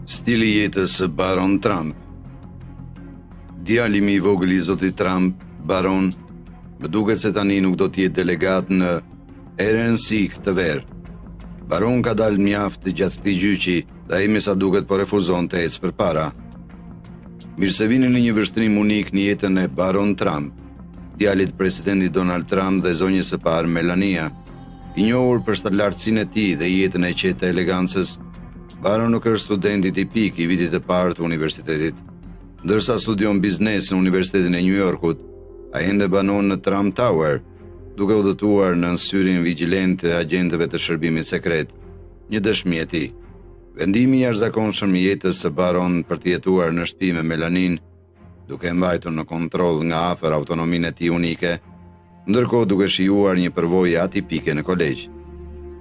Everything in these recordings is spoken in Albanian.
Stili jetës së Baron Trump. Djalimi i vogël i zotit Trump, Baron, më duket se tani nuk do të jetë delegat në RNC këtë verë. Baron ka dalë mjaft gjatë këtij gjyqi dhe ai me sa duket po refuzon të ecë përpara. Mirë se vini në një vështrim unik në jetën e Baron Trump, djalit presidentit Donald Trump dhe zonjës së parë Melania, i njohur për lartësinë e tij dhe jetën e qetë të elegancës. Baron nuk është studenti tipik i vitit të parë të universitetit. Ndërsa studion biznes në Universitetin e New Yorkut, ai ende banon në Trump Tower, duke udhëtuar në syrin vigjilent të agjentëve të shërbimit sekret, një dëshmi e tij. Vendimi i jashtëzakonshëm i jetës së Baron për të jetuar në shtëpi me Melanin, duke mbajtur në kontroll nga afër autonominë e tij unike, ndërkohë duke shijuar një përvojë atipike në kolegj.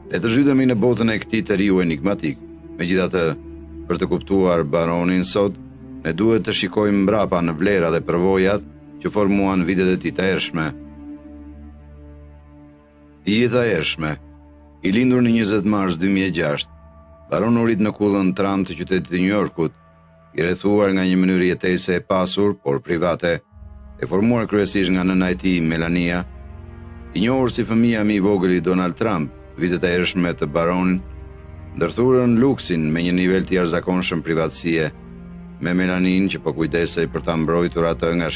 Le të zhytemi në botën e këtij të riu enigmatik. Megjithatë, për të kuptuar Baronin sot, ne duhet të shikojmë mbrapa në vlera dhe përvojat që formuan vitet e tij të ershme. Jeta e ershme. I lindur në 20 mars 2006, Baron u rit në kullën Trump të qytetit të New Yorkut, i rrethuar nga një mënyrë jetese e pasur, por private, e formuar kryesisht nga nëna e tij Melania, i njohur si fëmia më i vogël i Donald Trump. Vitet e ershme të Baronit ndërthurën luksin me një nivel të jashtëzakonshëm privatësie, me Melanin që po kujdesej për ta mbrojtur atë nga